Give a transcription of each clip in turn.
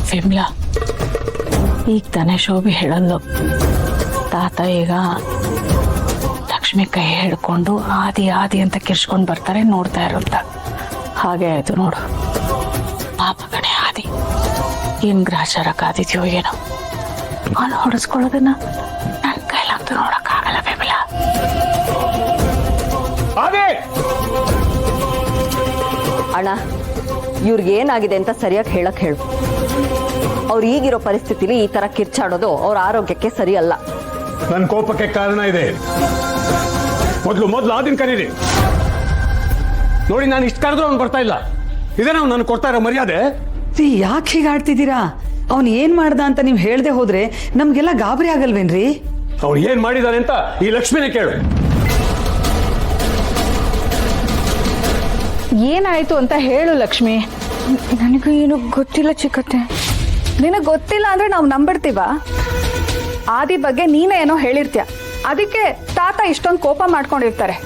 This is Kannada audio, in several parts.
ವಿಮ್ಲಾ, ಈಗ ತಾನೇ ಶೋಭಿ ಹೇಳಲ್ಲು ತಾತ ಈಗ ಲಕ್ಷ್ಮಿ ಕೈ ಹಿಡ್ಕೊಂಡು ಆದಿ ಆದಿ ಅಂತ ಕಿರ್ಚ್ಕೊಂಡು ಬರ್ತಾರೆ, ನೋಡ್ತಾ ಇರುತ್ತ. ಹಾಗೆ ಆಯ್ತು ನೋಡು. ಪಾಪ ಕಣೆ ಆದಿ, ಏನ್ ಗ್ರಾಚಾರ ಕಾದಿದ್ಯೋ ಏನೋ. ಅವನು ಹೊಡೆಸ್ಕೊಳ್ಳೋದನ್ನ ನನ್ನ ಕೈಲಂತೂ ನೋಡಕ್ಕಾಗಲ್ಲ ವಿಮಲಾ. ಅಣ್ಣ, ಇವ್ರಿಗೆ ಏನಾಗಿದೆ ಅಂತ ಸರಿಯಾಗಿ ಹೇಳಕ್ ಹೇಳು. ಅವ್ರು ಈಗಿರೋ ಪರಿಸ್ಥಿತಿಲಿ ಈ ತರ ಕಿರ್ಚಾಡೋದು ಅವ್ರ ಆರೋಗ್ಯಕ್ಕೆ ಸರಿ ಅಲ್ಲ. ನನ್ನ ಕೋಪಕ್ಕೆ ಕಾರಣ ಇದೆ. ಮೊದಲು ಆದಿನ ಕರೀರಿ. ನೋಡಿ, ನಾನು ಇಷ್ಟು ಕರೆದ್ರು ಅವ್ನು ಬರ್ತಾ ಇಲ್ಲ. ಇದೇ ನಾವು ನಾನು ಕೊಡ್ತಾ ಇರೋ ಮರ್ಯಾದೆ. ಯಾಕೆ ಹೀಗೆ ಆಡ್ತಿದ್ದೀರಾ? ಅವ್ನು ಏನ್ ಮಾಡ್ದ ಅಂತ ನೀವು ಹೇಳ್ದೆ ಹೋದ್ರೆ ನಮ್ಗೆಲ್ಲ ಗಾಬರಿ ಆಗಲ್ವೇನ್ರಿ? ಅವ್ನು ಏನ್ ಮಾಡಿದಾನೆ ಅಂತ ಈ ಲಕ್ಷ್ಮಿನೇ ಕೇಳು. ಏನಾಯ್ತು ಅಂತ ಹೇಳು ಲಕ್ಷ್ಮಿ. ನನಗೂ ಏನು ಗೊತ್ತಿಲ್ಲ ಚಿಕ್ಕತ್ತೆ. ನಿನಗೆ ಗೊತ್ತಿಲ್ಲ ಅಂದ್ರೆ ನಾವು ನಂಬಿಡ್ತೀವ? ಆದಿ ಬಗ್ಗೆ ನೀನೇ ಏನೋ ಹೇಳಿರ್ತೀಯ, ಅದಕ್ಕೆ ತಾತ ಇಷ್ಟೊಂದು ಕೋಪ ಮಾಡ್ಕೊಂಡಿರ್ತಾರೆ.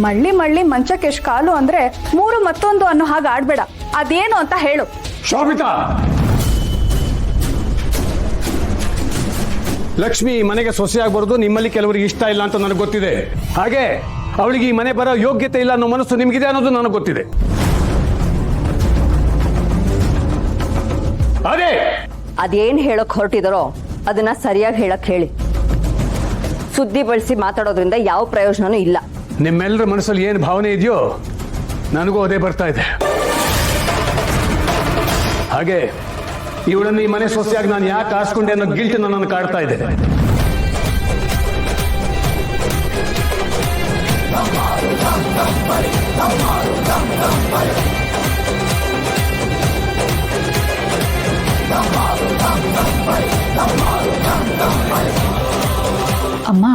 ಮಳ್ಳಿ ಮಂಚಕ್ಕೆ ಎಷ್ಟು ಕಾಲು ಅಂದ್ರೆ 3 ಮತ್ತೊಂದು ಅನ್ನೋ ಹಾಗೆ ಆಡ್ಬೇಡ. ಅದೇನು ಅಂತ ಹೇಳು. ಶೋಭಿತಾ, ಲಕ್ಷ್ಮಿ ಈ ಮನೆಗೆ ಸೊಸೆಯಾಗಬಾರದು, ನಿಮ್ಮಲ್ಲಿ ಕೆಲವರಿಗೆ ಇಷ್ಟ ಇಲ್ಲ ಅಂತ ನನಗೆ ಗೊತ್ತಿದೆ. ಹಾಗೆ ಅವಳಿಗೆ ಈ ಮನೆ ಬರೋ ಯೋಗ್ಯತೆ ಇಲ್ಲ ಅನ್ನೋ ಮನಸ್ಸು ನಿಮ್ಗಿದೆ ಅನ್ನೋದು ನನಗೆ ಗೊತ್ತಿದೆ. ಅದೇನ್ ಹೇಳಕ್ ಹೊರಟಿದಾರೋ ಅದನ್ನ ಸರಿಯಾಗಿ ಹೇಳಕ್ ಹೇಳಿ. ಸುದ್ದಿ ಬಳಸಿ ಮಾತಾಡೋದ್ರಿಂದ ಯಾವ ಪ್ರಯೋಜನನೂ ಇಲ್ಲ. ನಿಮ್ಮೆಲ್ಲರ ಮನಸ್ಸಲ್ಲಿ ಏನು ಭಾವನೆ ಇದೆಯೋ ನನಗೂ ಅದೇ ಬರ್ತಾ ಇದೆ. ಹಾಗೆ ಇವಳನ್ನು ಈ ಮನೆ ಸೊಸೆಯಾಗಿ ನಾನು ಯಾಕೆ ಆರಿಸ್ಕೊಂಡೆ ಅನ್ನೋ ಗಿಲ್ಟ್ ನನ್ನನ್ನು ಕಾಡ್ತಾ ಇದೆ. ಅಮ್ಮ,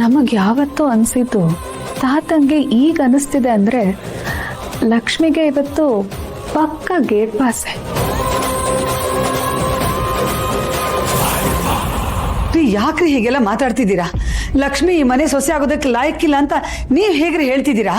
ನಮಗ್ ಯಾವತ್ತೂ ಅನ್ಸಿದ್ದು ತಾತಂಗೆ ಈಗ ಅನಿಸ್ತಿದೆ ಅಂದ್ರೆ ಲಕ್ಷ್ಮಿಗೆ ಇವತ್ತು ಪಕ್ಕ ಗೇಟ್ ಪಾಸೆ. ಯಾಕ್ರಿ ಹೀಗೆಲ್ಲ ಮಾತಾಡ್ತಿದ್ದೀರಾ? ಲಕ್ಷ್ಮಿ ಈ ಮನೆ ಸೊಸೆ ಆಗೋದಕ್ಕೆ ಲಾಯಕ್ಕಿಲ್ಲ ಅಂತ ನೀವ್ ಹೇಗ್ರಿ ಹೇಳ್ತಿದ್ದೀರಾ?